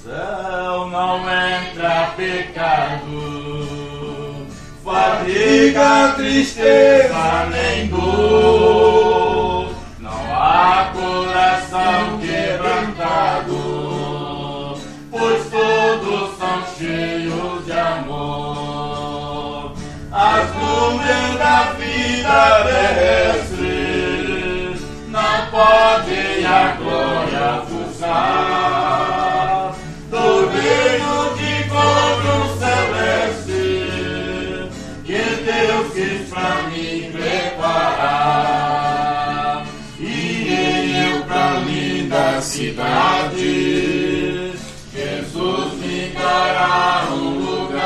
céu não entra pecado, fadiga, tristeza, nem dor. Não há coração quebrantado, pois todos são cheios de amor. As nuvens da vida terrestre não podem a glória buscar do reino de glória celeste que Deus quis pra mim preparar. E eu pra linda cidade, Jesus me dará um lugar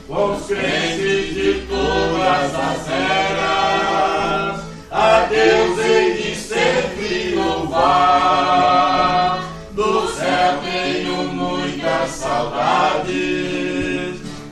com os crentes de todas as eras. A Deus hei de sempre louvar. Do céu tenho muitas saudades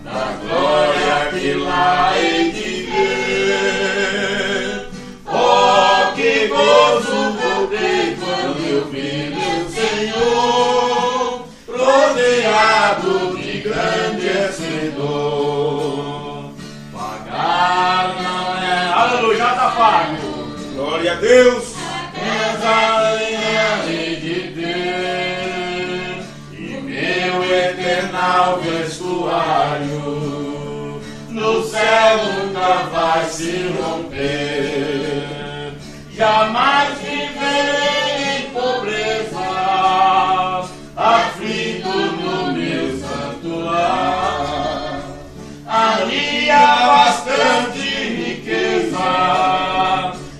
da glória que lá hei de ver. Oh, que gozo voltei quando eu vi meu Senhor, rodeado de grande esplendor. Pagar não é... Aleluia, já está pago. Glória a Deus. Essa linha hei de ter, e meu eternal vestuário no céu nunca vai se romper. Jamais viverei em pobreza, aflito no meu santo lar. Ali há bastante riqueza,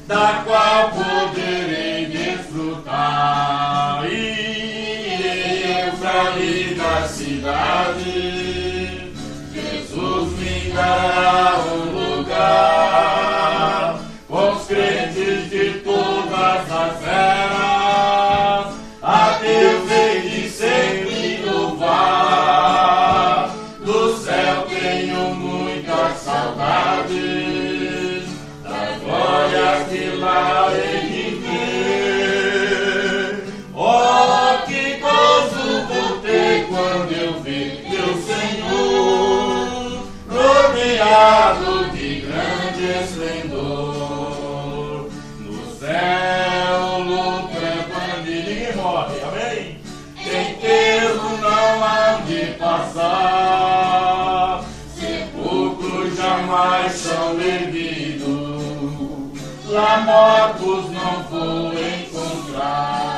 da qual poderei desfrutar. E eu pra linda cidade, Jesus me dará um lugar com os crentes de todas as eras. A Deus hei de sempre louvar. Do céu tenho muitas saudades da glória que lá hei de ver. Oh, que gozo voltei quando eu vi meu Senhor, rodeado de grande esplendor. No céu, lucra quando ninguém morre, amém? Enterro não há de passar, sepulcros jamais são erguidos, lá mortos não vou encontrar.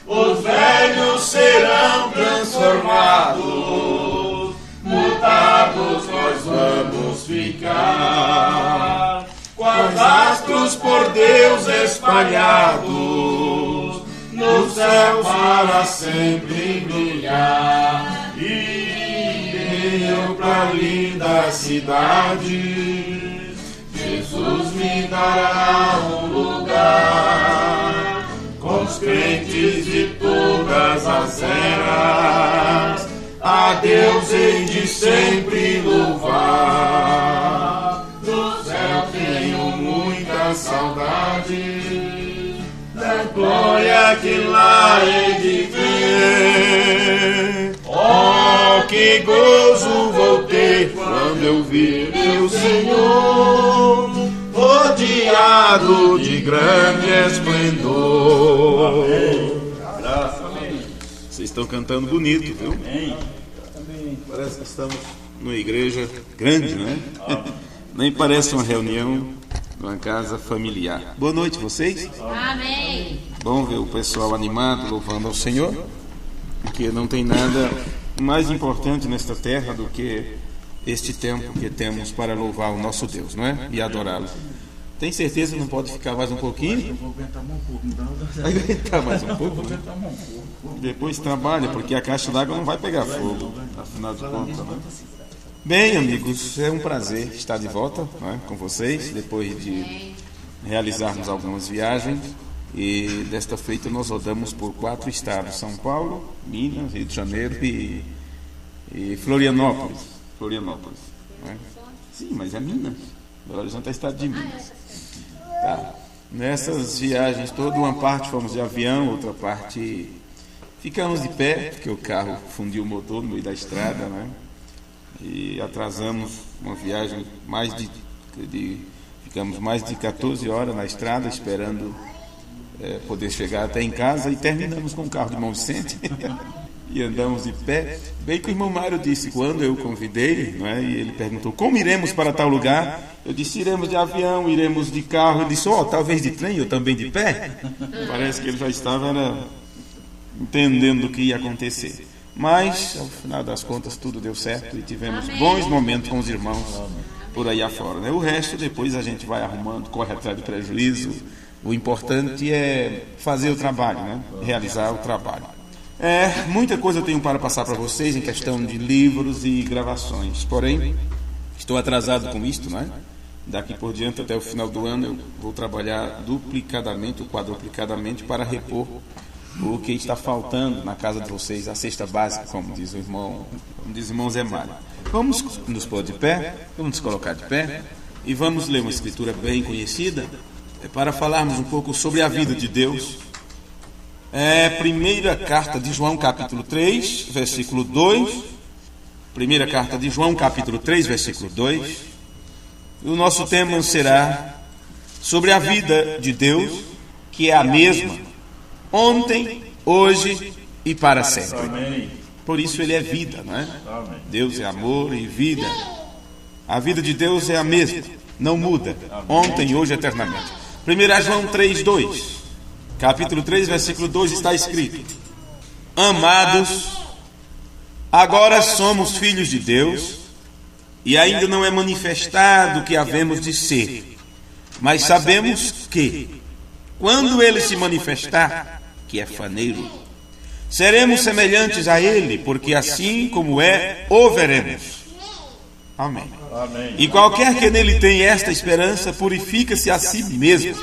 Os velhos serão transformados, mutados nós vamos ficar, quais astros por Deus espalhados, no céu para sempre brilhar. E eu pra linda cidade, Jesus me dará um lugar com os crentes de todas as eras. A Deus hei de sempre louvar. Do céu tenho muita saudade da glória que lá hei de ver. Oh, que gozo voltei quando eu vi meu Senhor, rodeado de grande esplendor. Amém. Vocês estão cantando bonito, viu? Amém. Parece que estamos numa igreja grande, né? Nem parece uma reunião numa casa familiar. Boa noite, vocês. Amém. Bom ver o pessoal animado, louvando ao Senhor, porque não tem nada mais importante nesta terra do que este tempo que temos para louvar o nosso Deus, não é? E adorá-lo. Tem certeza que não pode ficar mais um pouquinho? Vou aguentar mais um pouco, não dá. Vai aguentar mais um pouco, Vou né? aguentar mais um pouco. Depois trabalha, porque a caixa d'água não vai pegar fogo, afinal de contas, né? Bem, amigos, é um prazer estar de volta, né, com vocês, depois de realizarmos algumas viagens. E desta feita nós rodamos por 4 estados: São Paulo, Minas, Rio de Janeiro e Florianópolis. Florianópolis, né? Sim, mas é Minas. Belo Horizonte é estado de Minas. Tá. Nessas viagens todas, uma parte fomos de avião, outra parte Ficamos de pé, porque o carro fundiu o motor no meio da estrada, né? E atrasamos uma viagem, ficamos mais de 14 horas na estrada, esperando poder chegar até em casa, e terminamos com o carro de Irmão Vicente e andamos de pé. Bem que o irmão Mário disse, quando eu convidei, né, e ele perguntou, como iremos para tal lugar? Eu disse, iremos de avião, iremos de carro. Ele disse, talvez de trem, eu também de pé. Parece que ele já estava entendendo o que ia acontecer. Mas, ao final das contas, tudo deu certo e tivemos bons momentos com os irmãos por aí afora, né? O resto, depois a gente vai arrumando, corre atrás do prejuízo. O importante é fazer o trabalho, né? Realizar o trabalho. Muita coisa eu tenho para passar para vocês em questão de livros e gravações. Porém, estou atrasado com isto, né? Daqui por diante, até o final do ano, eu vou trabalhar duplicadamente ou quadruplicadamente para repor o que está faltando na casa de vocês, a cesta básica, como diz o irmão Zé Mário. Vamos nos pôr de pé, vamos nos colocar de pé e vamos ler uma escritura bem conhecida para falarmos um pouco sobre a vida de Deus. Primeira carta de João, capítulo 3, versículo 2. Primeira carta de João, capítulo 3, versículo 2. O nosso tema será sobre a vida de Deus, que é a mesma, ontem, hoje e para sempre. Amém. Por isso ele é vida, não é? Deus é amor e vida. A vida de Deus é a mesma, não muda, ontem, hoje, eternamente. 1 João 3, 2. Capítulo 3, versículo 2 está escrito: Amados, agora somos filhos de Deus, e ainda não é manifestado o que havemos de ser, mas sabemos que, quando Ele se manifestar, que é faneiro, seremos semelhantes a Ele, porque assim como o veremos. Amém. Amém. E qualquer que nele tem esta esperança, purifica-se a si mesmo,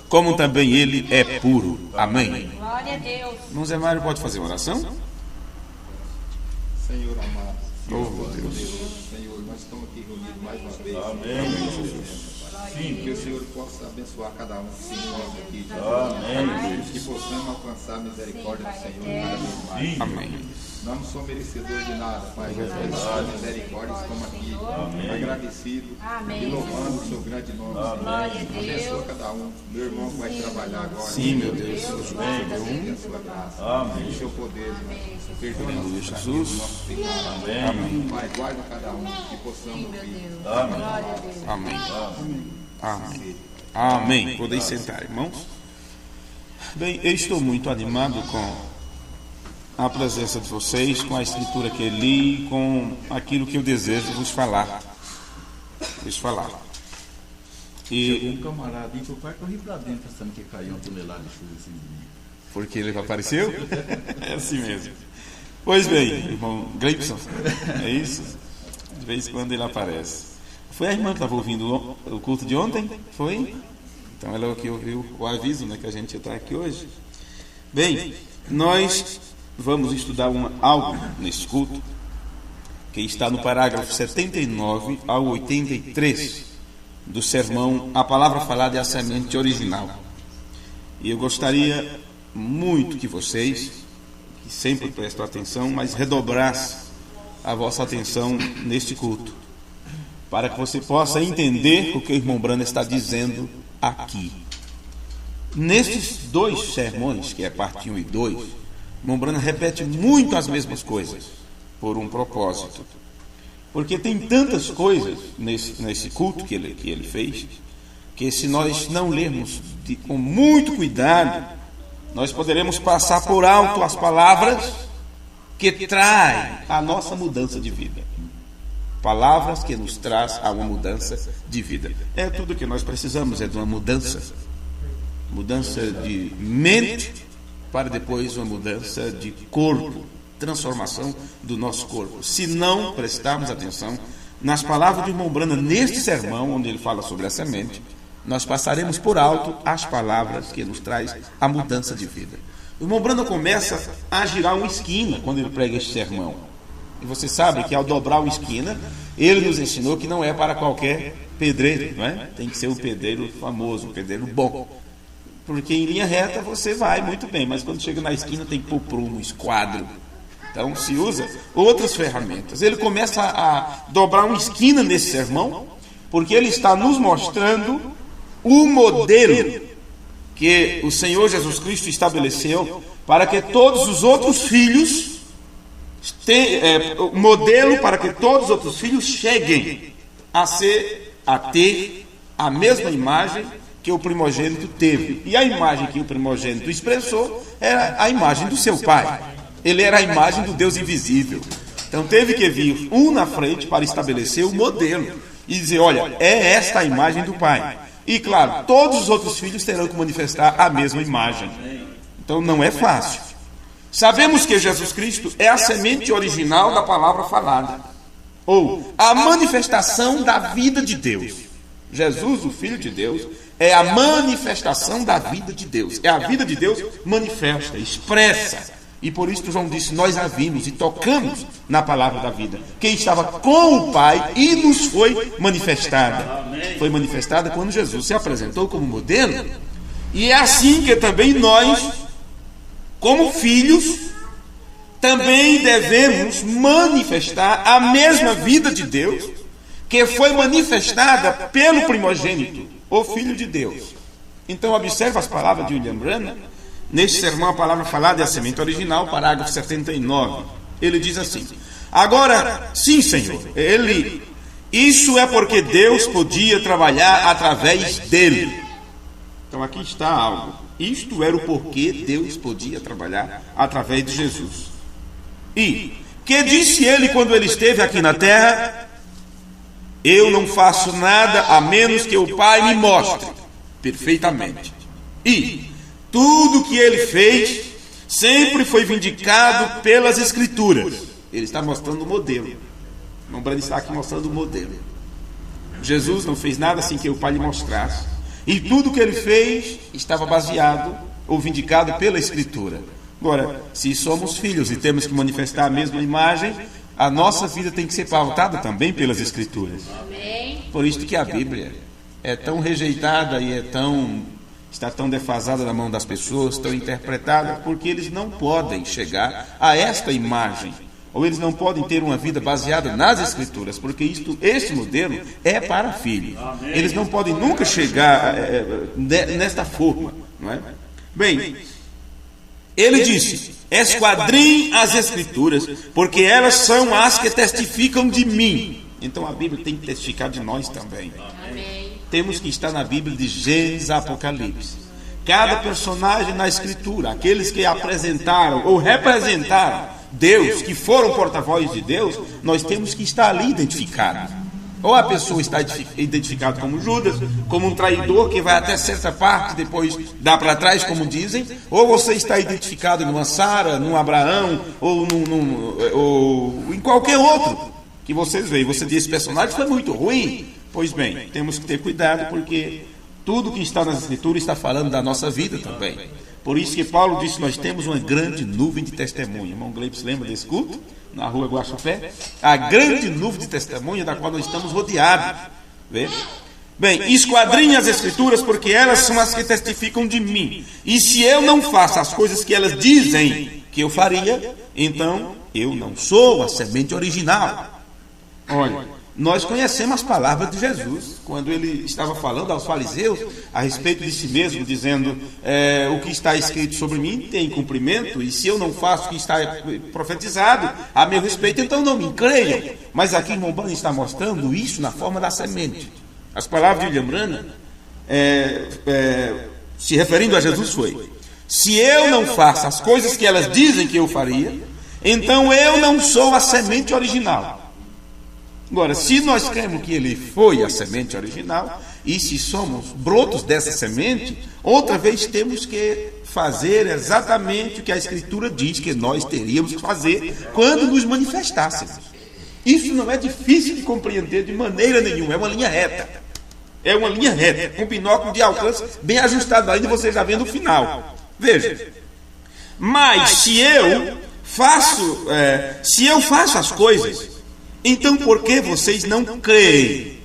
como também ele é puro. Amém. Glória a Deus. Irmão Zé Mário, pode fazer uma oração? Senhor amado, Oh, meu Deus. Senhor, nós estamos aqui reunidos mais uma vez. Amém. Que o Senhor possa abençoar cada um que se encontra aqui. Amém. Que possamos alcançar a misericórdia do Senhor cada vez mais. Amém. Não somos merecedores de nada, Pai, mas pela sua misericórdia estamos aqui agradecidos e louvando o seu grande nome, Senhor. Abençoa cada um. Meu irmão vai trabalhar agora. Sim, meu Deus. Amém. A sua graça. O seu poder. Perdoa Aleluia, Jesus. Amém. Pai, guarda cada um que possamos ouvir. Amém. Amém. Amém. Podem sentar, irmãos. Bem, eu estou muito animado com a presença de vocês, com a escritura que eu li, com aquilo que eu desejo vos falar. Chegou um camarada aí que o pai corri pra dentro pensando que caiu uma tonelada de chuva assim. Porque ele apareceu? É assim mesmo. Pois bem, irmão Gleibson, é isso? De vez em quando ele aparece. Foi a irmã que estava ouvindo o culto de ontem? Foi? Então ela que ouviu o aviso, né, que a gente está aqui hoje. Bem, nós vamos estudar algo nesse culto que está no parágrafo 79 ao 83 do sermão A Palavra Falada é a Semente Original. E eu gostaria muito que vocês, que sempre prestam atenção, mas redobrassem a vossa atenção neste culto, para que você possa entender o que o irmão Brana está dizendo aqui. Nestes dois sermões, que é parte 1 e 2, o irmão Brana repete muito as mesmas coisas, por um propósito. Porque tem tantas coisas nesse culto que ele fez, que se nós não lermos com muito cuidado, nós poderemos passar por alto as palavras que traem a nossa mudança de vida. Palavras que nos traz a uma mudança de vida. É tudo que nós precisamos, é de uma mudança. Mudança de mente para depois uma mudança de corpo. Transformação do nosso corpo. Se não prestarmos atenção nas palavras do irmão Brana neste sermão, onde ele fala sobre a semente, nós passaremos por alto as palavras que nos traz a mudança de vida. O irmão Brana começa a girar uma esquina quando ele prega este sermão. E você sabe que ao dobrar uma esquina, ele nos ensinou que não é para qualquer pedreiro, não é? Tem que ser um pedreiro famoso, um pedreiro bom. Porque em linha reta você vai muito bem, mas quando chega na esquina tem que pôr prumo, esquadro. Então se usa outras ferramentas. Ele começa a dobrar uma esquina nesse sermão, porque ele está nos mostrando o modelo que o Senhor Jesus Cristo estabeleceu para que todos os outros filhos o modelo para que todos os outros filhos cheguem a ter a mesma imagem que o primogênito teve. E a imagem que o primogênito expressou era a imagem do seu pai. Ele era a imagem do Deus invisível. Então teve que vir um na frente para estabelecer o modelo e dizer, olha, é esta a imagem do pai. E claro, todos os outros filhos terão que manifestar a mesma imagem. Então não é fácil. Sabemos que Jesus Cristo é a semente original da palavra falada, ou a manifestação da vida de Deus. Jesus, o Filho de Deus, é a manifestação da vida de Deus. É a vida de Deus manifesta, expressa. E por isso João disse, nós a vimos e tocamos na palavra da vida, que estava com o Pai e nos foi manifestada. Foi manifestada quando Jesus se apresentou como modelo. E é assim que também nós, como filhos, também devemos manifestar a mesma vida de Deus que foi manifestada pelo primogênito, o Filho de Deus. Então observe as palavras de William Branham. Neste sermão a palavra falada é a semente original, parágrafo 79. Ele diz assim, agora, sim, Senhor, isso é porque Deus podia trabalhar através dele. Então aqui está algo. Isto era o porquê Deus podia trabalhar através de Jesus. E que disse ele quando ele esteve aqui na terra? Eu não faço nada a menos que o Pai me mostre perfeitamente. E tudo que ele fez sempre foi vindicado pelas Escrituras. Ele está mostrando o modelo. Não Brando está aqui mostrando o modelo. Jesus não fez nada sem que o Pai lhe mostrasse. E tudo que ele fez estava baseado ou vindicado pela Escritura. Agora, se somos filhos e temos que manifestar a mesma imagem, a nossa vida tem que ser pautada também pelas Escrituras. Por isso que a Bíblia é tão rejeitada e está tão defasada na mão das pessoas, tão interpretada, porque eles não podem chegar a esta imagem, ou eles não podem ter uma vida baseada nas Escrituras, porque este modelo é para filhos. Eles não podem nunca chegar nesta forma, não é? Bem, ele disse, esquadrinhe as Escrituras, porque elas são as que testificam de mim. Então a Bíblia tem que testificar de nós também. Temos que estar na Bíblia de Gênesis a Apocalipse. Cada personagem na Escritura, aqueles que apresentaram ou representaram Deus, que foram porta-voz de Deus, nós temos que estar ali identificados. Ou a pessoa está identificada como Judas, como um traidor que vai até certa parte, depois dá para trás, como dizem, ou você está identificado numa Sara, num Abraão, ou em qualquer outro que vocês veem. Você diz, esse personagem foi muito ruim. Pois bem, temos que ter cuidado, porque tudo que está nas Escrituras está falando da nossa vida também. Por isso que Paulo disse, nós temos uma grande nuvem de testemunha. Irmão Gleibs, lembra desse culto? Na rua Guaxupé? A grande nuvem de testemunha da qual nós estamos rodeados. Vê? Bem, esquadrinhe as Escrituras, porque elas são as que testificam de mim. E se eu não faço as coisas que elas dizem que eu faria, então eu não sou a semente original. Olha, nós conhecemos as palavras de Jesus, quando ele estava falando aos fariseus a respeito de si mesmo, dizendo, o que está escrito sobre mim tem cumprimento, e se eu não faço o que está profetizado a meu respeito, então não me creiam. Mas aqui o irmão Branham está mostrando isso na forma da semente. As palavras de William Branham, se referindo a Jesus, foi, se eu não faço as coisas que elas dizem que eu faria, então eu não sou a semente original. Agora, se nós cremos que ele foi a semente original, e se somos brotos dessa semente, outra vez temos que fazer exatamente o que a Escritura diz que nós teríamos que fazer quando nos manifestássemos. Isso não é difícil de compreender de maneira nenhuma, é uma linha reta. É uma linha reta, com um binóculo de alcance bem ajustado ainda, você já vendo o final. Veja, mas se eu faço as coisas, então por que vocês não creem?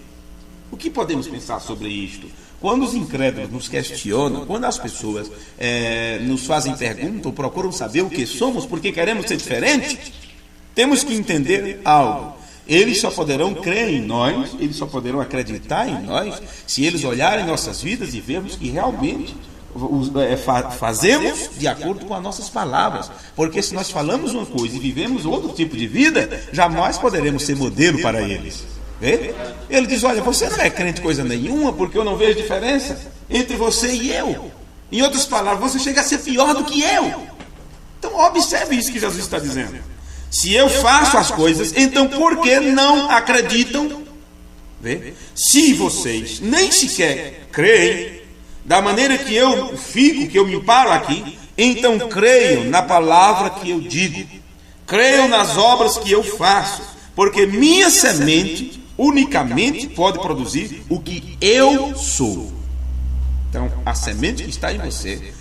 O que podemos pensar sobre isto? quando os incrédulos nos questionam, quando as pessoas nos fazem perguntas ou procuram saber o que somos porque queremos ser diferentes, temos que entender algo. Eles só poderão crer em nós, eles só poderão acreditar em nós, se eles olharem nossas vidas e vermos que realmente fazemos de acordo com as nossas palavras. Porque se nós falamos uma coisa e vivemos outro tipo de vida, jamais poderemos ser modelo para eles. Vê? Ele diz, olha, você não é crente coisa nenhuma, porque eu não vejo diferença entre você e eu. Em outras palavras, você chega a ser pior do que eu. Então observe isso que Jesus está dizendo. Se eu faço as coisas, então por que não acreditam? Vê? Se vocês nem sequer creem da maneira que eu fico, que eu me paro aqui, então creiam na palavra que eu digo, creiam nas obras que eu faço, porque minha semente unicamente pode produzir o que eu sou. Então, a semente que está em você,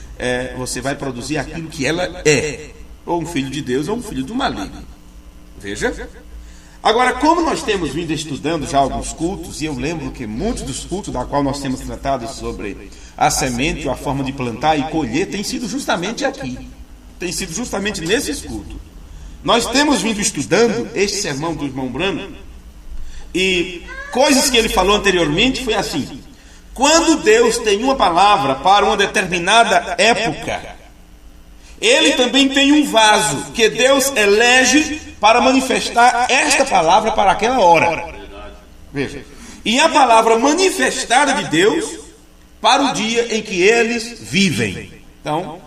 você vai produzir aquilo que ela é, ou um filho de Deus ou um filho do maligno. Veja. Agora, como nós temos vindo estudando já alguns cultos, e eu lembro que muitos dos cultos da qual nós temos tratado sobre a semente, a forma de plantar e colher, tem sido justamente aqui. Tem sido justamente nesses cultos. Nós temos vindo estudando este sermão do irmão Branham, e coisas que ele falou anteriormente foi assim: quando Deus tem uma palavra para uma determinada época, Ele também tem um vaso que Deus elege para manifestar esta palavra para aquela hora. Veja. E a palavra manifestada de Deus para o dia em que eles vivem. Então,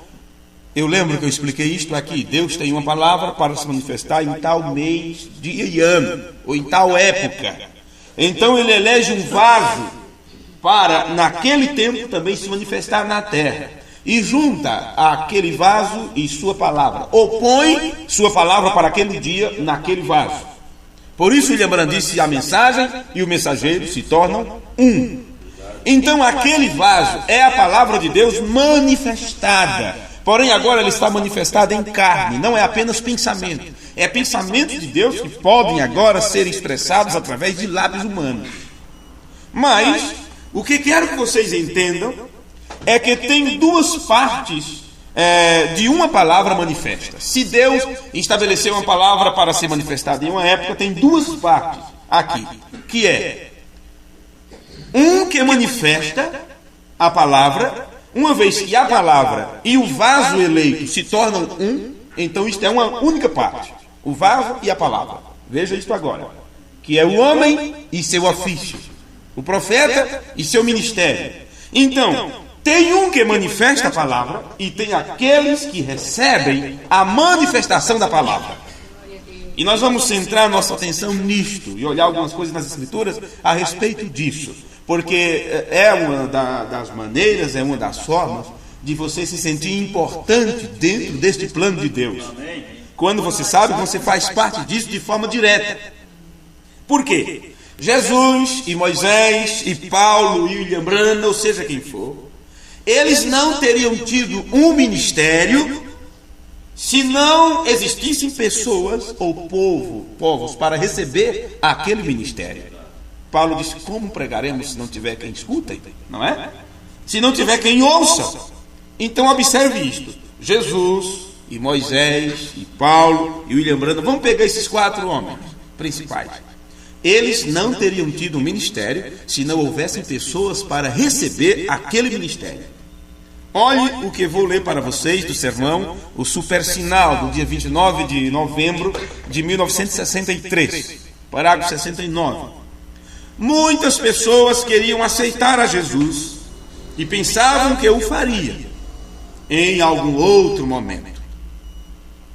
eu lembro que eu expliquei isto aqui. Deus tem uma palavra para se manifestar em tal mês, dia e ano, ou em tal época. Então ele elege um vaso para, naquele tempo, também se manifestar na terra. E junta aquele vaso e sua palavra. Ou põe sua palavra para aquele dia naquele vaso. Por isso William Branham disse: a mensagem e o mensageiro se tornam um. Então aquele vaso é a palavra de Deus manifestada. Porém agora ela está manifestada em carne. Não é apenas pensamento. É pensamento de Deus que podem agora ser expressados através de lábios humanos. Mas o que quero que vocês entendam é que tem duas partes de uma palavra manifesta. Se Deus estabeleceu uma palavra para ser manifestada em uma época, tem duas partes aqui, que é um que manifesta a palavra, uma vez que a palavra e o vaso eleito se tornam um, então isto é uma única parte, o vaso e a palavra. Veja isto agora, que é o homem e seu ofício, o profeta e seu ministério. Então, tem um que manifesta a palavra e tem aqueles que recebem a manifestação da palavra. E nós vamos centrar nossa atenção nisto e olhar algumas coisas nas Escrituras a respeito disso. Porque é uma das maneiras, é uma das formas de você se sentir importante dentro deste plano de Deus. Quando você sabe que você faz parte disso de forma direta. Por quê? Jesus e Moisés e Paulo e William Branham, ou seja quem for, eles não teriam tido um ministério se não existissem pessoas ou povos para receber aquele ministério. Paulo disse: como pregaremos se não tiver quem escutem? Não é? Se não tiver quem ouça. Então observe isto: Jesus e Moisés e Paulo e William Branham, vamos pegar esses 4 homens principais. Eles não teriam tido um ministério se não houvessem pessoas para receber aquele ministério. Olhe o que vou ler para vocês do sermão, o super sinal do dia 29 de novembro de 1963, parágrafo 69. Muitas pessoas queriam aceitar a Jesus e pensavam que o faria em algum outro momento.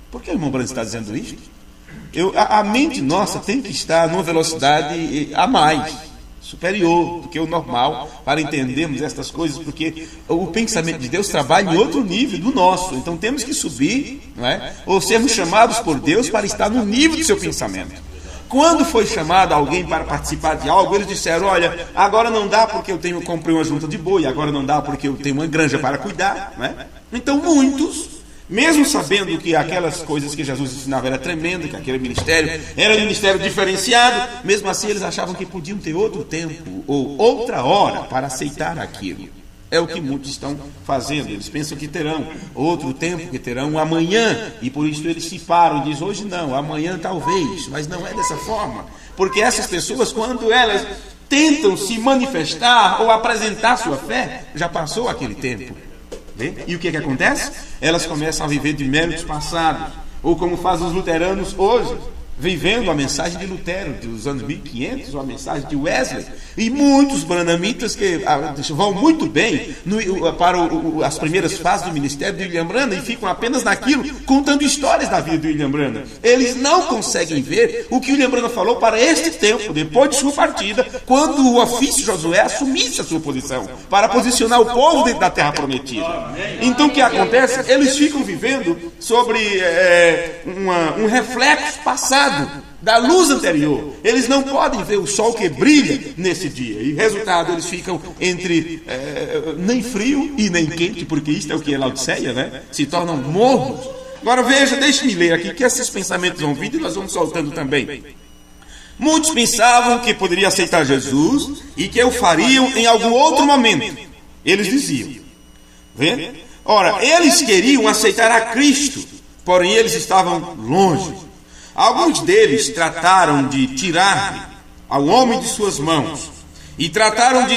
Por que o irmão Branham está dizendo isto? A mente nossa tem que estar numa velocidade a mais, superior do que o normal, para entendermos estas coisas, porque o pensamento de Deus trabalha em outro nível do nosso. Então temos que subir, não é? Ou sermos chamados por Deus para estar no nível do seu pensamento. Quando foi chamado alguém para participar de algo, eles disseram: olha, agora não dá porque eu comprei uma junta de boi, agora não dá porque eu tenho uma granja para cuidar, não é? Então muitos Mesmo sabendo que aquelas coisas que Jesus ensinava era tremendo, que aquele ministério era um ministério diferenciado, mesmo assim eles achavam que podiam ter outro tempo ou outra hora para aceitar aquilo. É o que muitos estão fazendo. Eles pensam que terão outro tempo, que terão amanhã, e por isso eles se param e dizem, hoje não, amanhã talvez, mas não é dessa forma. Porque essas pessoas, quando elas tentam se manifestar ou apresentar sua fé, já passou aquele tempo. E o que acontece? Elas começam a viver de méritos passados, ou como fazem os luteranos hoje, vivendo a mensagem de Lutero dos anos 1500, ou a mensagem de Wesley, e muitos branhamitas que vão muito bem para as primeiras fases do ministério de William Branham e ficam apenas naquilo, contando histórias da vida de William Branham. Eles não conseguem ver o que William Branham falou para este tempo, depois de sua partida, quando o ofício Josué assumisse a sua posição, para posicionar o povo dentro da terra prometida. Então o que acontece? Eles ficam vivendo sobre um reflexo passado da luz anterior. Eles não podem ver o sol que brilha nesse dia. E resultado, eles ficam entre nem frio e nem quente, porque isto é o que é Laodiceia, né? Se tornam mornos. Agora veja, deixe-me ler aqui, que esses pensamentos vão vindo e nós vamos soltando também. Muitos pensavam que poderiam aceitar Jesus e que o fariam em algum outro momento. Eles diziam. Vê? Ora, eles queriam aceitar a Cristo, porém eles estavam longe. Alguns deles trataram de tirar-lhe ao homem de suas mãos. E trataram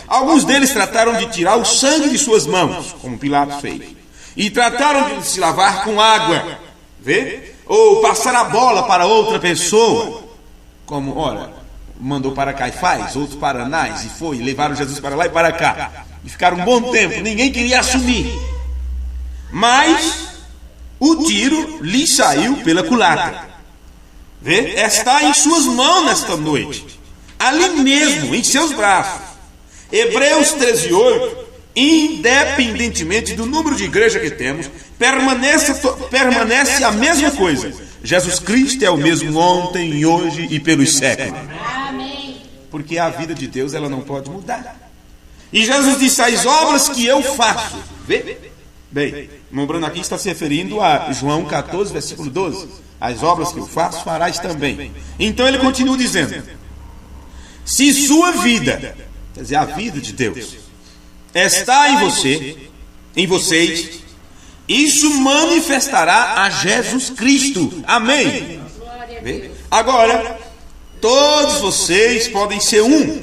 alguns deles trataram de tirar o sangue de suas mãos, como Pilatos fez. E trataram de se lavar com água, vê? Ou passar a bola para outra pessoa, como, mandou para Caifás, outro para Anás, e foi, levaram Jesus para lá e para cá. E ficaram um bom tempo, ninguém queria assumir. Mas o tiro lhe saiu pela culatra. Vê? Está em suas mãos nesta noite, ali mesmo, em seus braços. Hebreus 13:8, independentemente do número de igreja que temos, permanece a mesma coisa. Jesus Cristo é o mesmo ontem, hoje e pelos séculos. Amém. Porque a vida de Deus, ela não pode mudar. E Jesus disse, as obras que eu faço, vê? Bem, lembrando aqui está se referindo a João 14, versículo 12. As obras que eu faço, farás também. Então ele continua dizendo, se sua vida, quer dizer, a vida de Deus, está em vocês, isso manifestará a Jesus Cristo. Amém. Agora, todos vocês podem ser um,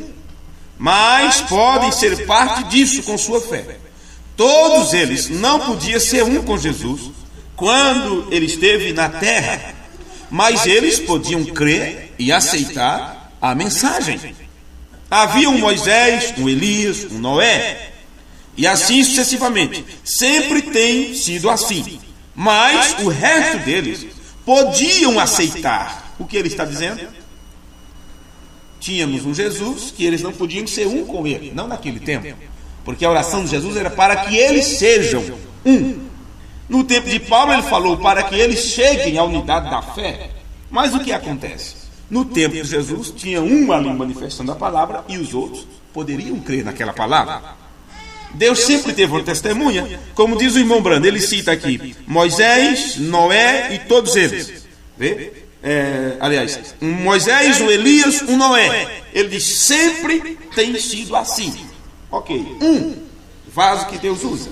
mas podem ser parte disso com sua fé. Todos eles não podiam ser um com Jesus quando ele esteve na terra, mas eles podiam crer e aceitar a mensagem. Havia um Moisés, um Elias, um Noé, e assim sucessivamente. Sempre tem sido assim. Mas o resto deles podiam aceitar. O que ele está dizendo? Tínhamos um Jesus que eles não podiam ser um com ele, não naquele tempo. Porque a oração de Jesus era para que eles sejam um. No tempo de Paulo ele falou para que eles cheguem à unidade da fé. Mas o que acontece? No tempo de Jesus tinha um ali manifestando a palavra e os outros poderiam crer naquela palavra. Deus sempre teve uma testemunha, como diz o irmão Brando, ele cita aqui Moisés, Noé e todos eles. Vê? Um Moisés, um Elias, um Noé. Ele diz, sempre tem sido assim. Ok, um vaso que Deus usa,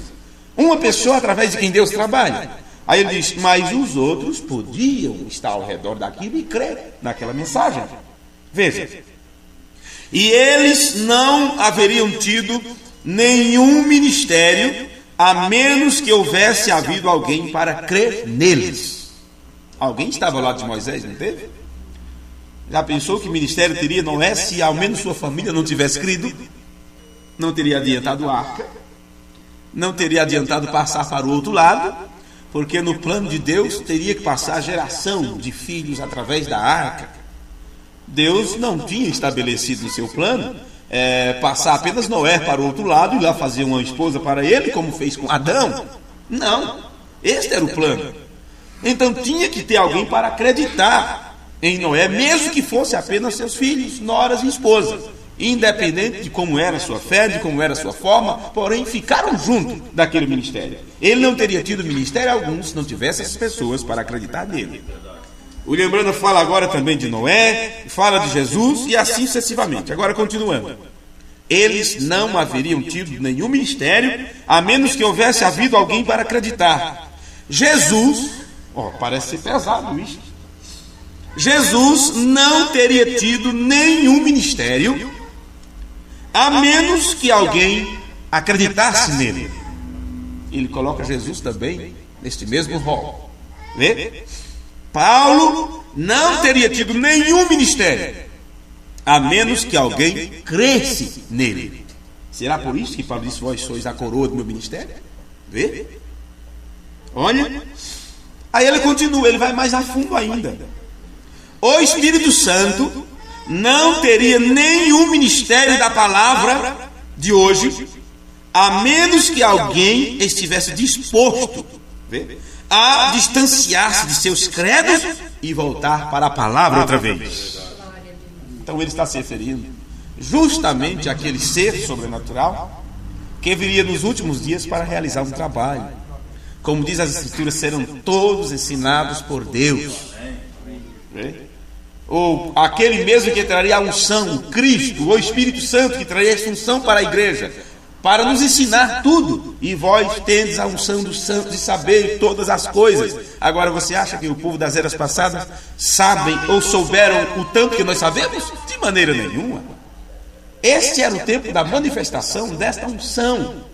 uma pessoa através de quem Deus trabalha. Aí ele diz, mas os outros podiam estar ao redor daquilo e crer naquela mensagem. Veja, e eles não haveriam tido nenhum ministério a menos que houvesse havido alguém para crer neles. Alguém estava ao lado de Moisés, não teve? Já pensou que ministério teria Noé se ao menos sua família não tivesse crido? Não teria adiantado a arca, não teria adiantado passar para o outro lado, porque no plano de Deus teria que passar a geração de filhos através da arca. Deus não tinha estabelecido no seu plano passar apenas Noé para o outro lado e lá fazer uma esposa para ele, como fez com Adão. Não, este era o plano. Então tinha que ter alguém para acreditar em Noé, mesmo que fosse apenas seus filhos, noras e esposas. independente de como era a sua fé, de como era a sua forma, porém ficaram juntos daquele ministério. Ele não teria tido ministério algum se não tivesse essas pessoas para acreditar nele. O William Branham fala agora também de Noé, fala de Jesus e assim sucessivamente. Agora continuando. Eles não haveriam tido nenhum ministério, a menos que houvesse havido alguém para acreditar. Jesus, parece ser pesado isso. Jesus não teria tido nenhum ministério, a menos que alguém acreditasse nele. Ele coloca Jesus também neste mesmo rol. Vê? Paulo não teria tido nenhum ministério, a menos que alguém cresce nele. Será por isso que Paulo disse: vós sois a coroa do meu ministério? Vê? Olha. Aí ele continua, ele vai mais a fundo ainda. O Espírito Santo não teria nenhum ministério da palavra de hoje, a menos que alguém estivesse disposto a distanciar-se de seus credos e voltar para a palavra outra vez. Então ele está se referindo justamente àquele ser sobrenatural que viria nos últimos dias para realizar um trabalho. Como diz as Escrituras, serão todos ensinados por Deus. Ou aquele mesmo que traria a unção, o Cristo, o Espírito Santo, que traria a unção para a igreja, para nos ensinar tudo. E vós tendes a unção do santo de saber todas as coisas. Agora você acha que o povo das eras passadas sabem ou souberam o tanto que nós sabemos? De maneira nenhuma. Este era o tempo da manifestação desta unção,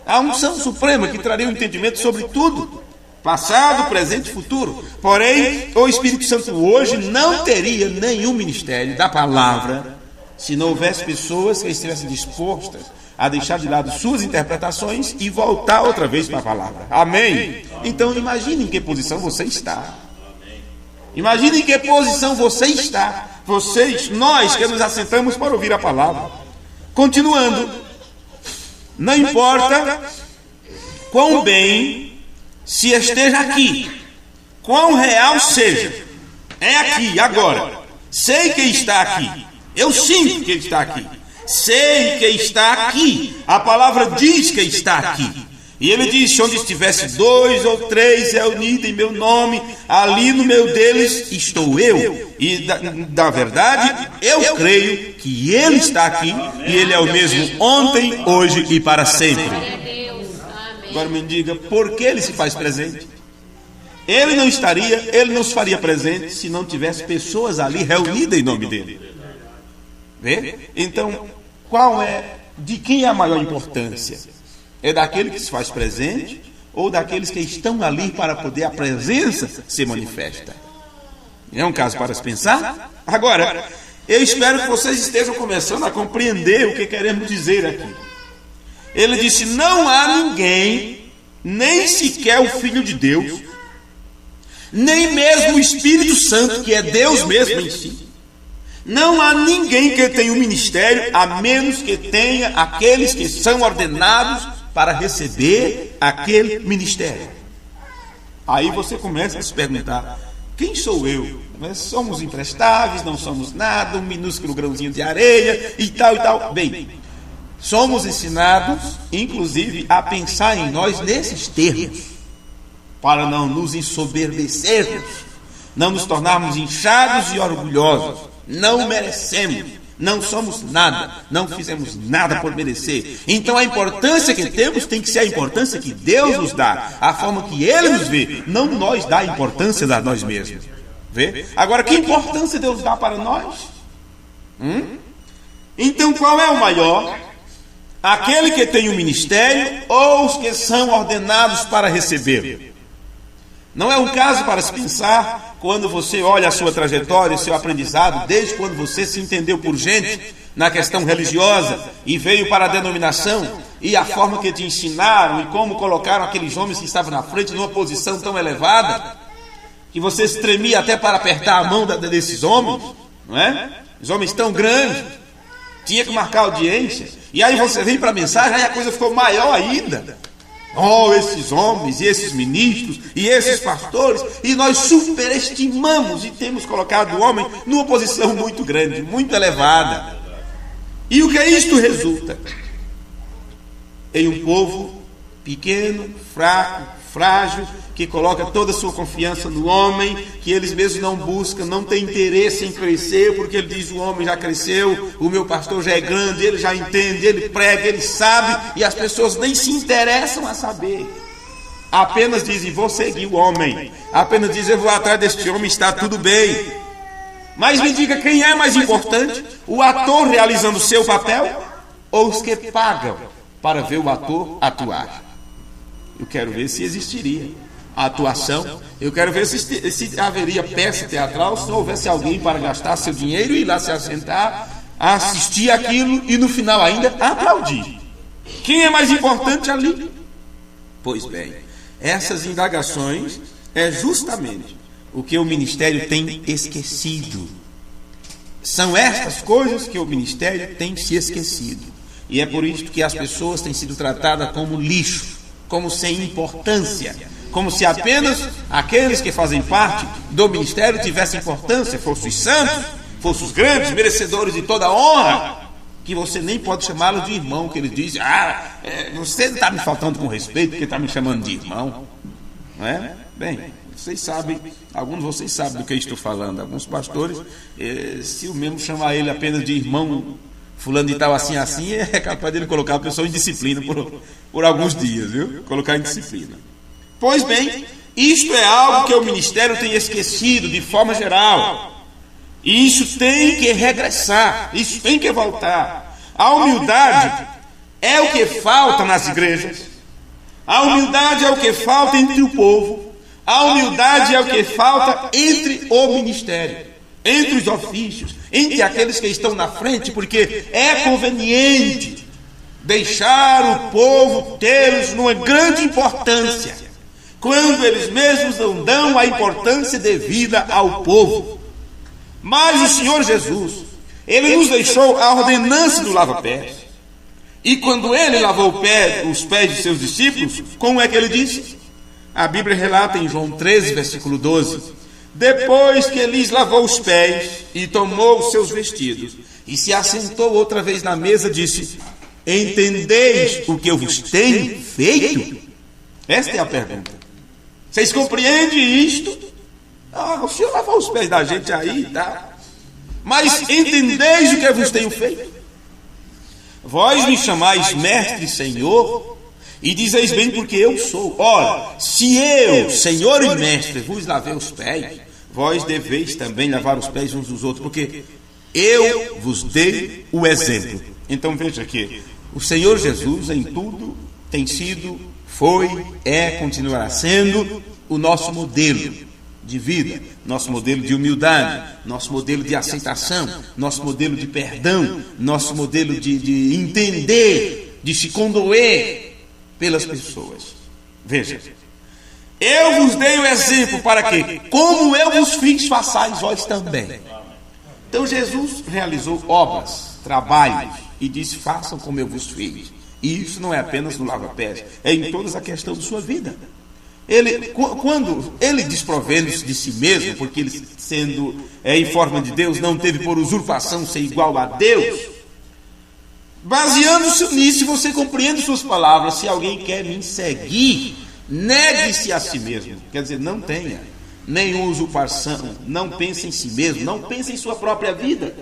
a unção suprema que traria o entendimento sobre tudo, passado, presente e futuro. Porém, o Espírito Santo hoje não teria nenhum ministério da palavra se não houvesse pessoas que estivessem dispostas a deixar de lado suas interpretações e voltar outra vez para a palavra. Amém? Então imagine em que posição você está. Imagine em que posição você está. Nós que nos assentamos para ouvir a palavra. Continuando. Não importa quão bem se esteja aqui, quão real seja, é aqui, agora. Sei que está aqui, eu sinto que está aqui, sei que está aqui, a palavra diz que está aqui. E ele disse: onde estivesse 2 ou 3 reunidos em meu nome, ali no meio deles estou eu. E da verdade, eu creio que ele está aqui, e ele é o mesmo ontem, hoje e para sempre. Agora me diga, por que ele se faz presente? Ele não se faria presente se não tivesse pessoas ali reunidas em nome dele. Vê? Então, de quem é a maior importância? É daquele que se faz presente ou daqueles que estão ali para poder a presença se manifesta? É um caso para se pensar? Agora, eu espero que vocês estejam começando a compreender o que queremos dizer aqui. Ele disse: não há ninguém, nem sequer o Filho de Deus, nem mesmo o Espírito Santo, que é Deus mesmo em si. Não há ninguém que tenha um ministério, a menos que tenha aqueles que são ordenados para receber aquele ministério. Aí você começa a se perguntar: quem sou eu? Nós somos imprestáveis, não somos nada, um minúsculo grãozinho de areia e tal e tal. Bem, somos ensinados, inclusive, a pensar em nós nesses termos, para não nos ensoberbecermos, não nos tornarmos inchados e orgulhosos. Não merecemos, não somos nada, não fizemos nada por merecer. Então a importância que temos tem que ser a importância que Deus nos dá, a forma que Ele nos vê, não nós dá a importância a nós mesmos. Vê? Agora, que importância Deus dá para nós? Então qual é o maior? Aquele que tem o ministério ou os que são ordenados para receber? Não é um caso para se pensar quando você olha a sua trajetória, o seu aprendizado, desde quando você se entendeu por gente na questão religiosa e veio para a denominação, e a forma que te ensinaram e como colocaram aqueles homens que estavam na frente numa posição tão elevada, que você se tremia até para apertar a mão desses homens, não é? Os homens tão grandes, tinha que marcar audiência, e aí você vem para a mensagem, aí a coisa ficou maior ainda. Oh, esses homens e esses ministros e esses pastores, e nós superestimamos e temos colocado o homem numa posição muito grande, muito elevada. E o que isto resulta? Em um povo pequeno, fraco, frágil, que coloca toda a sua confiança no homem, que eles mesmos não buscam, não tem interesse em crescer, porque ele diz: o homem já cresceu, o meu pastor já é grande, ele já entende, ele prega, ele sabe, e as pessoas nem se interessam a saber. Apenas dizem: vou seguir o homem. Apenas dizem: eu vou atrás deste homem, está tudo bem. Mas me diga, quem é mais importante? O ator realizando o seu papel ou os que pagam para ver o ator atuar? Eu quero ver se existiria a atuação. Eu quero ver se haveria peça teatral, se não houvesse alguém para gastar seu dinheiro e ir lá se assentar, assistir aquilo e no final ainda aplaudir. Quem é mais importante ali? Pois bem, essas indagações é justamente o que o ministério tem esquecido. São estas coisas que o ministério tem se esquecido. E é por isso que as pessoas têm sido tratadas como lixo, como sem importância, como se apenas aqueles que fazem parte do ministério tivessem importância, fossem os santos, fossem os grandes, merecedores de toda a honra, que você nem pode chamá-los de irmão, que eles dizem: você está me faltando com respeito porque está me chamando de irmão, não é? Bem, vocês sabem, alguns de vocês sabem do que eu estou falando. Alguns pastores, se o mesmo chamar ele apenas de irmão fulano de tal, assim, é capaz dele colocar a pessoa em disciplina por alguns dias, viu? Colocar em disciplina. Pois bem, isto é algo que o ministério tem esquecido de forma geral. E isso tem que regressar, isso tem que voltar. A humildade é o que falta nas igrejas. A humildade é o que falta entre o povo. A humildade é o que falta entre o ministério, entre os ofícios, entre aqueles que estão na frente, porque é conveniente deixar o povo tê-los numa grande importância, quando eles mesmos não dão a importância devida ao povo. Mas o Senhor Jesus, Ele nos deixou a ordenança do lava-pés. E quando Ele lavou os pés de seus discípulos, como é que Ele disse? A Bíblia relata em João 13, versículo 12: depois que lhes lavou os pés e tomou os seus vestidos e se assentou outra vez na mesa, disse: entendeis o que eu vos tenho feito? Esta é a pergunta. Vocês compreendem isto? O Senhor lavou os pés da gente aí, tá? Mas entendeis o que eu vos tenho feito? Vós me chamais mestre e Senhor, e dizeis bem, porque eu sou. Ora, se eu, Senhor e mestre, vos lavei os pés, vós deveis também lavar os pés uns dos outros, porque eu vos dei o exemplo. Então veja que o Senhor Jesus em tudo tem sido, foi, continuará sendo o nosso modelo de vida, nosso modelo de humildade, nosso modelo de aceitação, nosso modelo de perdão, nosso modelo de entender, de se condoer pelas pessoas. Veja, eu vos dei o exemplo para que, como eu vos fiz, façais vós também. Então Jesus realizou obras, trabalhos, e disse: façam como eu vos fiz. E isso não é apenas no lava-pés, é em toda a questão de sua vida. Quando ele desprovendo-se de si mesmo, porque ele, sendo em forma de Deus, não teve por usurpação ser igual a Deus, baseando-se nisso, você compreende suas palavras: se alguém quer me seguir, negue-se a si mesmo. Quer dizer, não tenha nenhuma usurpação, não pense em si mesmo, não pense em sua própria vida,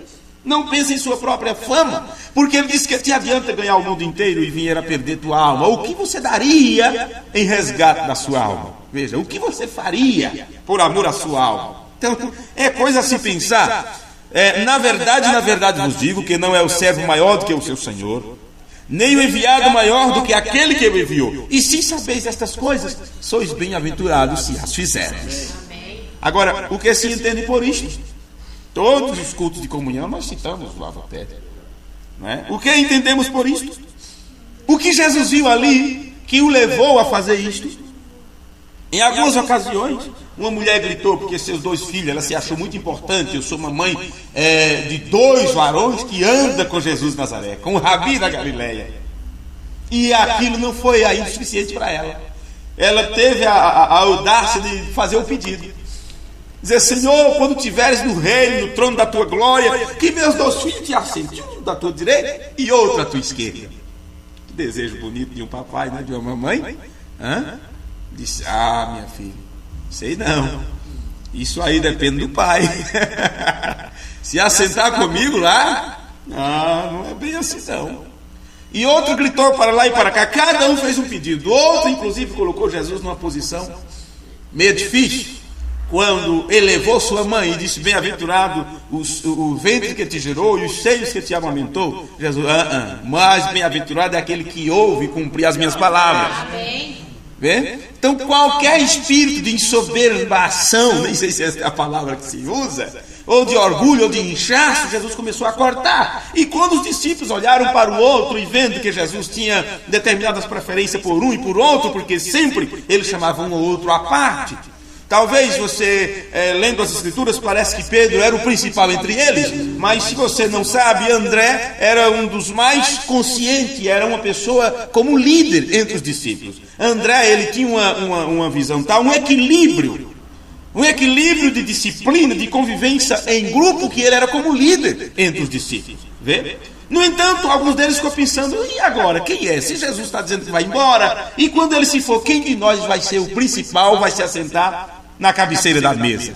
não pense em sua própria fama, porque ele disse que te adianta ganhar o mundo inteiro e vier a perder tua alma. O que você daria em resgate da sua alma? Veja, o que você faria por amor à sua alma? Então, é coisa a se pensar. Na verdade vos digo que não é o servo maior do que o seu senhor, nem o enviado maior do que aquele que o enviou. E se sabeis estas coisas, sois bem-aventurados se as fizerdes. Agora, o que se entende por isto? Todos os cultos de comunhão nós citamos o lava-pés, não é? O que entendemos por isto? O que Jesus viu ali que o levou a fazer isto? Em algumas ocasiões, uma mulher gritou porque seus 2 filhos, ela se achou muito importante. Eu sou uma mãe de 2 varões que anda com Jesus Nazaré, com o Rabi da Galileia. E aquilo não foi ainda suficiente para ela. Ela teve a audácia de fazer o pedido: Dizer: Senhor, quando tiveres no reino, no trono da tua glória, que meus 2 filhos te assentem, um da tua direita e outro à tua esquerda. Que desejo bonito de um papai, né? De uma mamãe. Disse: ah, minha filha, sei não, isso aí depende do pai. Se assentar comigo lá, não é bem assim não. E outro gritou para lá e para cá, cada um fez um pedido. Outro inclusive colocou Jesus numa posição meio difícil, quando elevou sua mãe e disse: bem-aventurado o ventre que te gerou e os seios que te amamentou. Jesus: mais bem-aventurado é aquele que ouve e cumpre as minhas palavras. Amém. Vê? Então qualquer espírito de ensoberbação, nem sei se essa é a palavra que se usa, ou de orgulho, ou de inchaço, Jesus começou a cortar. E quando os discípulos olharam para o outro e vendo que Jesus tinha determinadas preferências por um e por outro, porque sempre ele chamava um ou outro à parte. Talvez você, lendo as Escrituras, parece que Pedro era o principal entre eles, mas se você não sabe, André era um dos mais conscientes, era uma pessoa como líder entre os discípulos. André, ele tinha uma visão tal, um equilíbrio de disciplina, de convivência em grupo, que ele era como líder entre os discípulos. Vê? No entanto, alguns deles ficam pensando: e agora, quem é? Se Jesus está dizendo que vai embora, e quando ele se for, quem de nós vai ser o principal, vai se assentar na cabeceira da mesa?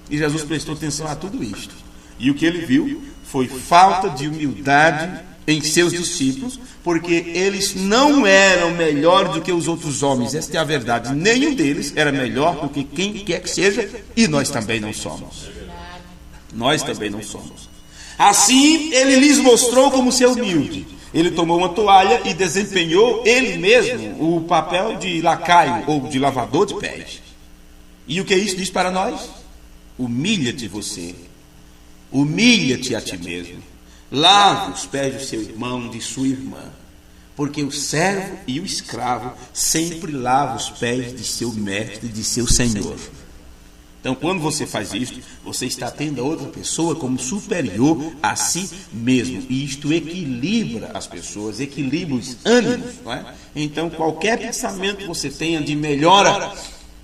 E Jesus prestou atenção a tudo isto. E o que ele viu foi falta de humildade em seus discípulos, porque eles não eram melhores do que os outros homens. Esta é a verdade. Nenhum deles era melhor do que quem quer que seja, e nós também não somos. Nós também não somos. Assim, ele lhes mostrou como ser humilde. Ele tomou uma toalha e desempenhou ele mesmo o papel de lacaio ou de lavador de pés. E o que isso diz para nós? Humilha-te você, humilha-te a ti mesmo, lava os pés do seu irmão, de sua irmã, porque o servo e o escravo sempre lava os pés de seu mestre, de seu senhor. Então, quando você faz isto, você está tendo a outra pessoa como superior a si mesmo. E isto equilibra as pessoas, equilibra os ânimos. Não é? Então, qualquer pensamento que você tenha de melhora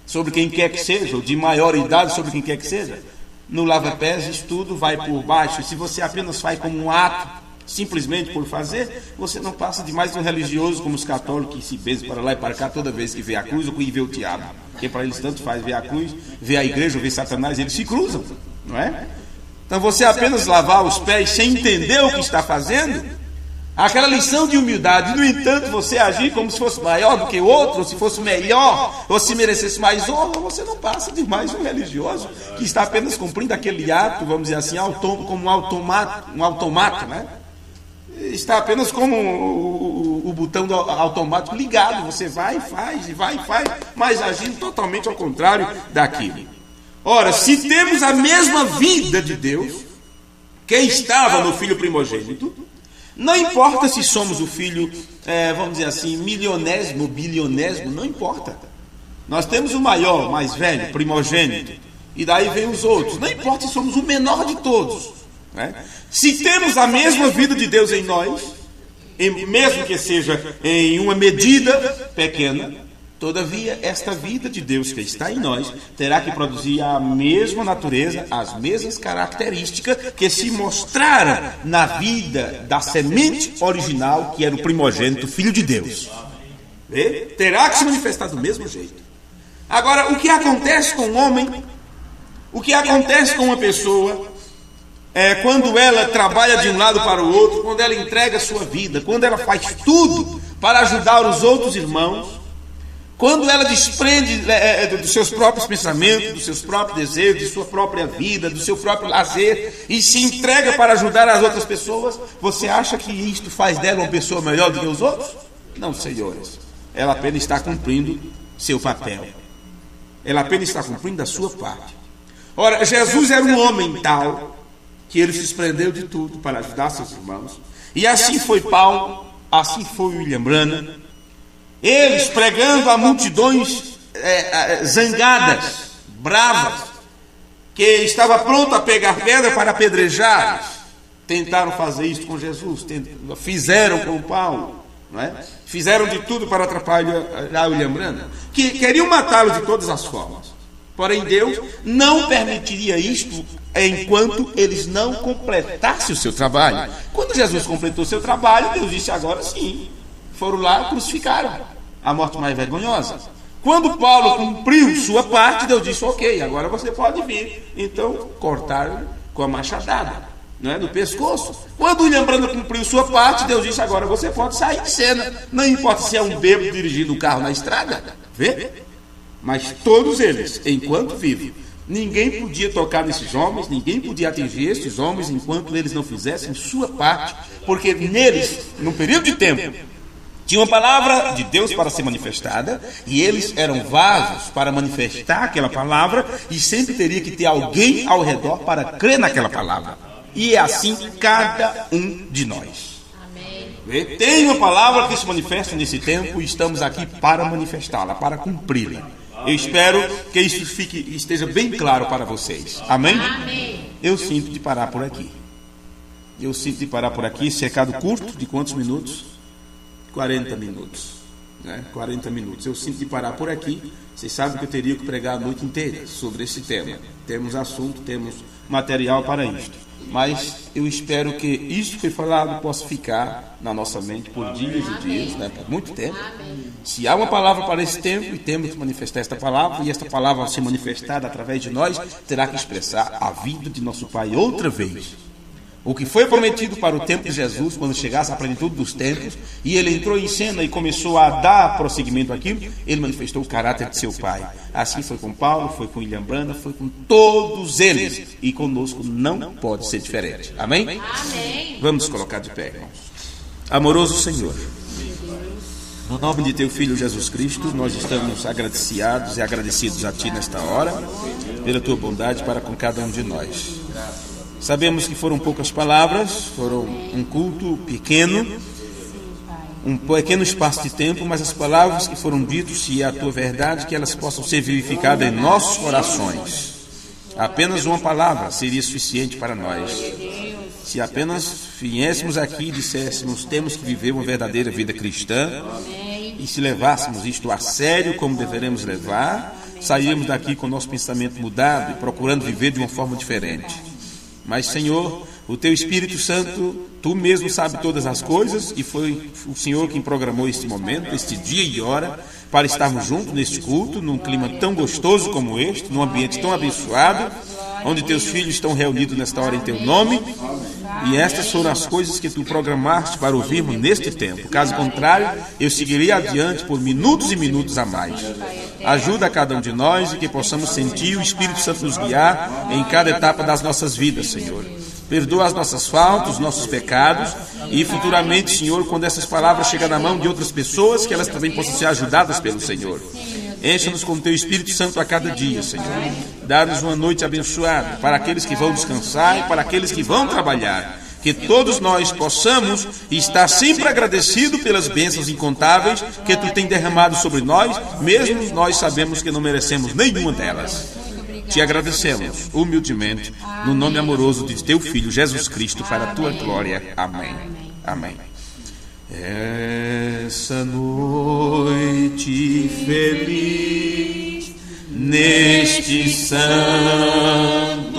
sobre quem quer que seja, ou de maioridade sobre quem quer que seja, no lava-pés, isso tudo vai por baixo. E se você apenas faz como um ato, simplesmente por fazer, você não passa de mais um religioso como os católicos, que se beijam para lá e para cá toda vez que vê a cruz ou que vê o diabo. Porque para eles tanto faz ver a cruz, ver a igreja ou ver Satanás, eles se cruzam, não é? Então você apenas lavar os pés sem entender o que está fazendo, aquela lição de humildade. No entanto, você agir como se fosse maior do que o outro, ou se fosse melhor, ou se merecesse mais honra, você não passa de mais um religioso que está apenas cumprindo aquele ato, vamos dizer assim, como um automato, né? Está apenas como o botão do automático ligado. Você vai e faz, mas agindo totalmente ao contrário daquilo. Ora, se temos a mesma vida de Deus que estava no Filho primogênito, não importa se somos o filho, vamos dizer assim, milionésimo, bilionésimo, não importa. Nós temos o maior, mais velho, primogênito, e daí vem os outros. Não importa se somos o menor de todos, né? Se temos a mesma vida de Deus em nós, mesmo que seja em uma medida pequena, todavia esta vida de Deus que está em nós terá que produzir a mesma natureza, as mesmas características que se mostraram na vida da semente original, que era o primogênito, Filho de Deus. Vê? Terá que se manifestar do mesmo jeito. Agora, o que acontece com o homem, o que acontece com uma pessoa, quando ela trabalha de um lado para o outro, quando ela entrega a sua vida, quando ela faz tudo para ajudar os outros irmãos, quando ela desprende dos seus próprios pensamentos, dos seus próprios desejos, de sua própria vida, do seu próprio lazer, e se entrega para ajudar as outras pessoas, você acha que isto faz dela uma pessoa melhor do que os outros? Não, senhores. Ela apenas está cumprindo seu papel. Ela apenas está cumprindo a sua parte. Ora, Jesus era um homem tal que ele se desprendeu de tudo para ajudar seus irmãos. E assim foi Paulo, assim foi William Branham. Eles pregando a multidões zangadas, bravas, que estava pronto a pegar pedra para apedrejar. Tentaram fazer isso com Jesus, fizeram com Paulo, não é? Fizeram de tudo para atrapalhar William Branham, que queriam matá-lo de todas as formas. Porém, Deus não permitiria isto enquanto eles não completassem o seu trabalho. Quando Jesus completou o seu trabalho, Deus disse: agora sim. Foram lá e crucificaram. A morte mais vergonhosa. Quando Paulo cumpriu sua parte, Deus disse: ok, agora você pode vir. Então, cortaram com a machadada, não é, no pescoço. Quando William Branham cumpriu sua parte, Deus disse: agora você pode sair de cena. Não importa se é um bêbado dirigindo um carro na estrada. Vê? Mas todos eles, enquanto vivos, ninguém podia tocar nesses homens, ninguém podia atingir esses homens enquanto eles não fizessem sua parte, porque neles, num período de tempo, tinha uma palavra de Deus para ser manifestada, e eles eram vasos para manifestar aquela palavra, e sempre teria que ter alguém ao redor para crer naquela palavra. E é assim cada um de nós. Tem uma palavra que se manifesta nesse tempo, e estamos aqui para manifestá-la, para cumpri-la. Eu espero que isso esteja bem claro para vocês. Amém? Eu sinto de parar por aqui. Esse recado curto, de quantos minutos? 40 minutos. Né? 40 minutos. Eu sinto de parar por aqui. Vocês sabem que eu teria que pregar a noite inteira sobre esse tema. Temos assunto, temos material para isto. Mas eu espero que isso que foi falado possa ficar na nossa mente por dias e dias, né? Por muito tempo. Se há uma palavra para esse tempo, e temos que manifestar esta palavra, e esta palavra, ao ser manifestada através de nós, terá que expressar a vida de nosso Pai outra vez. O que foi prometido para o tempo de Jesus, quando chegasse à plenitude dos tempos, e ele entrou em cena e começou a dar prosseguimento àquilo, ele manifestou o caráter de seu Pai. Assim foi com Paulo, foi com William Branham, foi com todos eles. E conosco não pode ser diferente. Amém? Amém. Vamos colocar de pé, irmãos. Amoroso Senhor, no nome de teu Filho Jesus Cristo, nós estamos agradecidos e agradecidos a Ti nesta hora, pela Tua bondade para com cada um de nós. Sabemos que foram poucas palavras, foram um culto pequeno, um pequeno espaço de tempo, mas as palavras que foram ditas, se é a Tua verdade, que elas possam ser vivificadas em nossos corações. Apenas uma palavra seria suficiente para nós. Se apenas viéssemos aqui e disséssemos: temos que viver uma verdadeira vida cristã, e se levássemos isto a sério como deveremos levar, sairíamos daqui com o nosso pensamento mudado e procurando viver de uma forma diferente. Mas, Senhor, o Teu Espírito Santo, Tu mesmo sabes todas as coisas, e foi o Senhor quem programou este momento, este dia e hora, para estarmos juntos neste culto, num clima tão gostoso como este, num ambiente tão abençoado, onde Teus filhos estão reunidos nesta hora em Teu nome. E estas foram as coisas que Tu programaste para ouvirmos neste tempo. Caso contrário, eu seguiria adiante por minutos e minutos a mais. Ajuda a cada um de nós e que possamos sentir o Espírito Santo nos guiar em cada etapa das nossas vidas, Senhor. Perdoa as nossas faltas, os nossos pecados, e futuramente, Senhor, quando essas palavras chegarem na mão de outras pessoas, que elas também possam ser ajudadas pelo Senhor. Encha-nos com o Teu Espírito Santo a cada dia, Senhor. Dá-nos uma noite abençoada para aqueles que vão descansar e para aqueles que vão trabalhar. Que todos nós possamos estar sempre agradecidos pelas bênçãos incontáveis que Tu tem derramado sobre nós, mesmo nós sabemos que não merecemos nenhuma delas. Te agradecemos humildemente, no nome amoroso de Teu Filho Jesus Cristo, para a Tua glória. Amém. Amém. Essa noite feliz, neste santo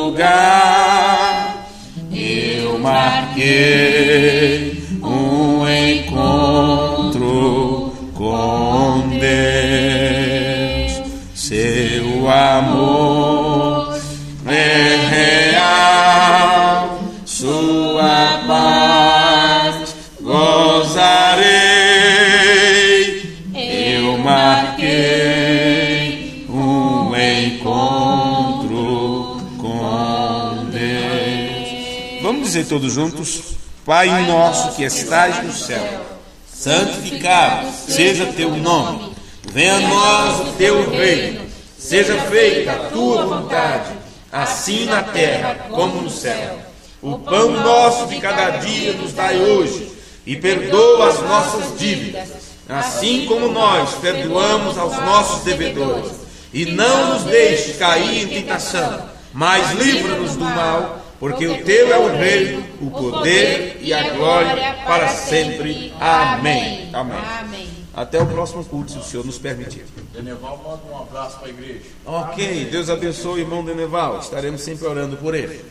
lugar, eu marquei um encontro com Deus. Seu amor é real, sua paz gozarei. Eu marquei um encontro com Deus. Vamos dizer todos juntos: Pai nosso que estais no céu, santificado seja Teu nome. Venha a nós o Teu reino. Seja feita a Tua vontade, assim na terra como no céu. O pão nosso de cada dia nos dai hoje, e perdoa as nossas dívidas, assim como nós perdoamos aos nossos devedores. E não nos deixe cair em tentação, mas livra-nos do mal, porque o Teu é o reino, o poder e a glória para sempre. Amém. Amém. Até o próximo culto, se o senhor nos permitir. Deneval manda um abraço para a igreja. Ok, Deus abençoe o irmão Deneval. Estaremos sempre orando por ele.